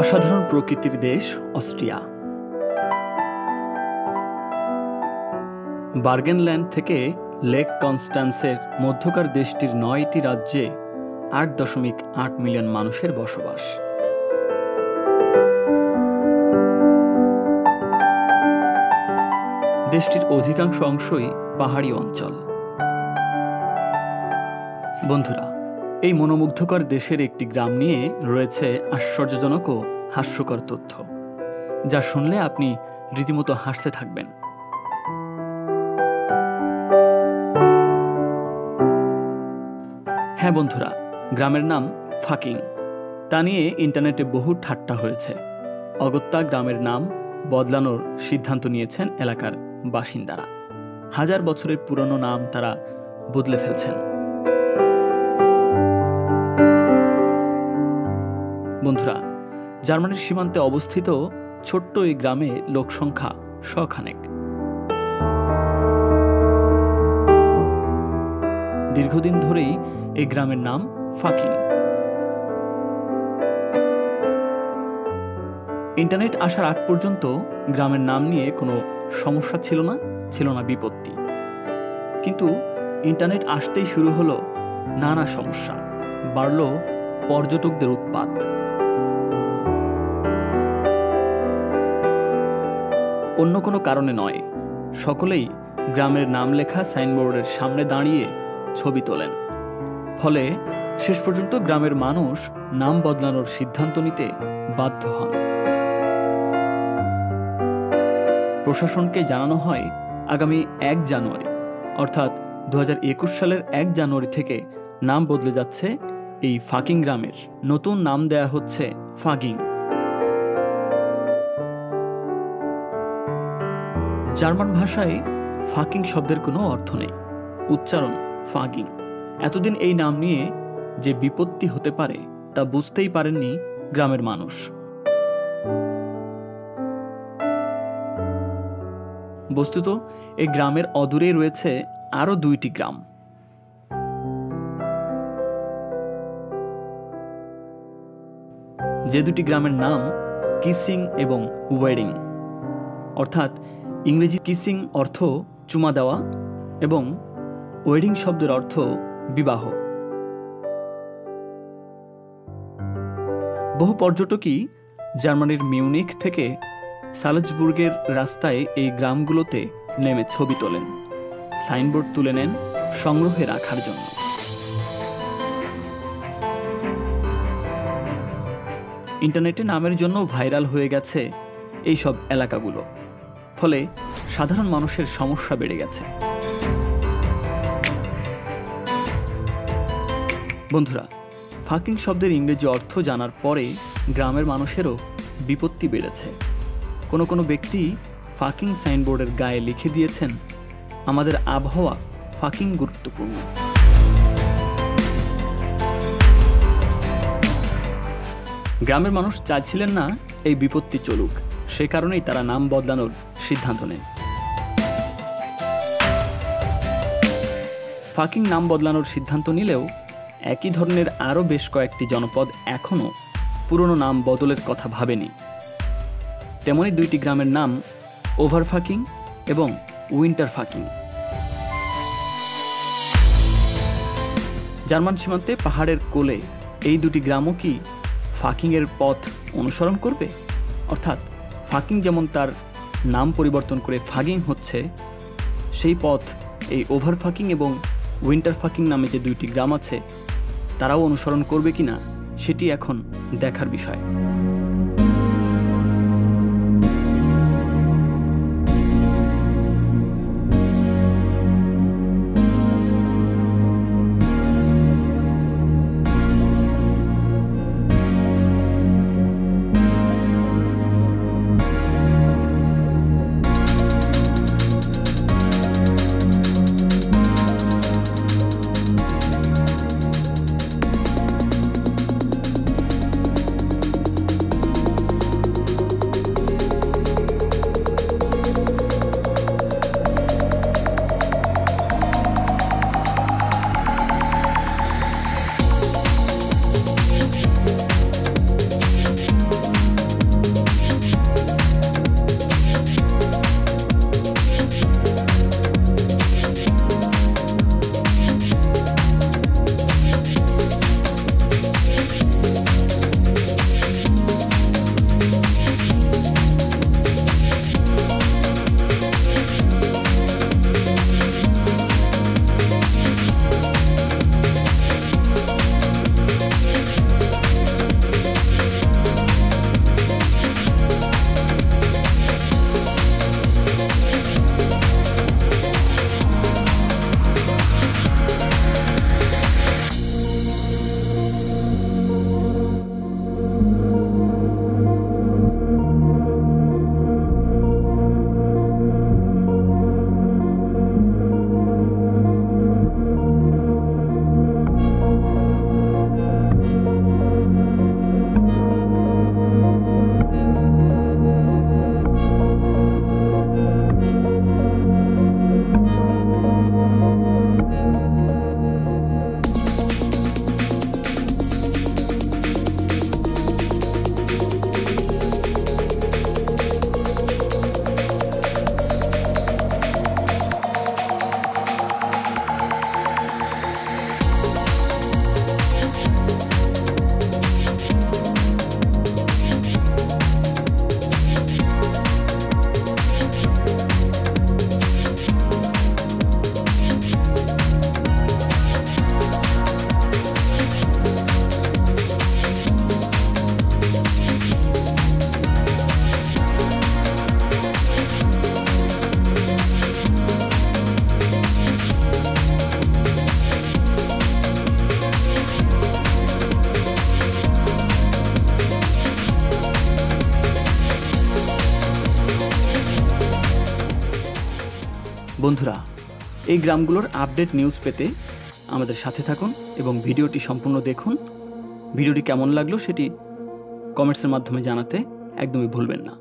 অসাধারণ প্রকৃতির দেশ অস্ট্রিয়া। বার্গেনল্যান্ড থেকে লেক কনস্ট্যান্সের মধ্যকার দেশটির ৯টি রাজ্যে ৮.৮ মিলিয়ন মানুষের বসবাস। দেশটির অধিকাংশ অংশই পাহাড়ি অঞ্চল। বন্ধুরা, এই মনোমুগ্ধকর দেশের একটি গ্রাম নিয়ে রয়েছে আশ্চর্যজনক ও হাস্যকর তথ্য, যা শুনলে আপনি রীতিমতো হাসতে থাকবেন। হ্যাঁ বন্ধুরা, গ্রামের নাম ফাকিং। তা নিয়ে ইন্টারনেটে বহু ঠাট্টা হয়েছে। অগত্যা গ্রামের নাম বদলানোর সিদ্ধান্ত নিয়েছেন এলাকার বাসিন্দারা। হাজার বছরের পুরনো নাম তারা বদলে ফেলছেন। বন্ধুরা, জার্মানির সীমান্তে অবস্থিত ছোট্ট এই গ্রামে লোকসংখ্যা শখানেক। দীর্ঘদিন ধরেই এই গ্রামের নাম ফাকিং। ইন্টারনেট আসার আগ পর্যন্ত গ্রামের নাম নিয়ে কোনো সমস্যা ছিল না বিপত্তি। কিন্তু ইন্টারনেট আসতেই শুরু হলো নানা সমস্যা, বাড়ল পর্যটকদের উৎপাত। অন্য কোনো কারণে নয়, সকলেই গ্রামের নাম লেখা সাইনবোর্ডের সামনে দাঁড়িয়ে ছবি তোলেন। ফলে শেষ পর্যন্ত গ্রামের মানুষ নাম বদলানোর সিদ্ধান্ত নিতে বাধ্য হন। প্রশাসনকে জানানো হয় আগামী ১ জানুয়ারি অর্থাৎ ২০২১ সালের ১ জানুয়ারি থেকে নাম বদলে যাচ্ছে এই ফাকিং গ্রামের। নতুন নাম দেয়া হচ্ছে ফাগিং। জার্মান ভাষায় ফাকিং শব্দের কোনো অর্থ নেই, উচ্চারণ ফাগিং। এতদিন এই নাম নিয়ে যে বিপত্তি হতে পারে তা বুঝতেই পারেননি গ্রামের মানুষ। বস্তুত এই গ্রামের অদূরে রয়েছে আরো ২টি গ্রাম। যে দুটি গ্রামের নাম কিসিং এবং ওয়েডিং, অর্থাৎ ইংরেজি কিসিং অর্থ চুমা দেওয়া এবং ওয়েডিং শব্দের অর্থ বিবাহ। বহু পর্যটকই জার্মানির মিউনিখ থেকে সালজবুর্গের রাস্তায় এই গ্রামগুলোতে নেমে ছবি তোলেন, সাইনবোর্ড তুলে নেন সংগ্রহে রাখার জন্য। ইন্টারনেটে নামের জন্য ভাইরাল হয়ে গেছে এই সব এলাকাগুলো। ফলে সাধারণ মানুষের সমস্যা বেড়ে গেছে। বন্ধুরা, ফাকিং শব্দের ইংরেজি অর্থ জানার পরে গ্রামের মানুষেরও বিপত্তি বেড়েছে। কোনো ব্যক্তি ফাকিং সাইনবোর্ডের গায়ে লিখে দিয়েছেন, আমাদের আবহাওয়া ফাকিং গুরুত্বপূর্ণ। গ্রামের মানুষ চাইছিলেন না এই বিপত্তি চলুক, সে কারণেই তারা নাম বদলানোর সিদ্ধান্ত নেন। ফাকিং নাম বদলানোর সিদ্ধান্ত নিলেও একই ধরনের আরও বেশ কয়েকটি জনপদ এখনও পুরনো নাম বদলের কথা ভাবেনি। তেমনই ২টি গ্রামের নাম ওভারফাকিং এবং উইন্টার ফাকিং। জার্মান সীমান্তে পাহাড়ের কোলে এই ২টি গ্রামও কি ফাকিংয়ের পথ অনুসরণ করবে? অর্থাৎ ফাকিং যেমন তার নাম পরিবর্তন করে ফাগিং হচ্ছে, সেই পথ এই ওভারফাকিং এবং উইন্টার ফাকিং নামে যে ২টি গ্রাম আছে তারাও অনুসরণ করবে কিনা সেটি এখন দেখার বিষয়। বন্ধুরা, এই গ্রামগুলোর আপডেট নিউজ পেতে আমাদের সাথে থাকুন এবং ভিডিওটি সম্পূর্ণ দেখুন। ভিডিওটি কেমন লাগলো সেটি কমেন্টসের মাধ্যমে জানাতে একদমই ভুলবেন না।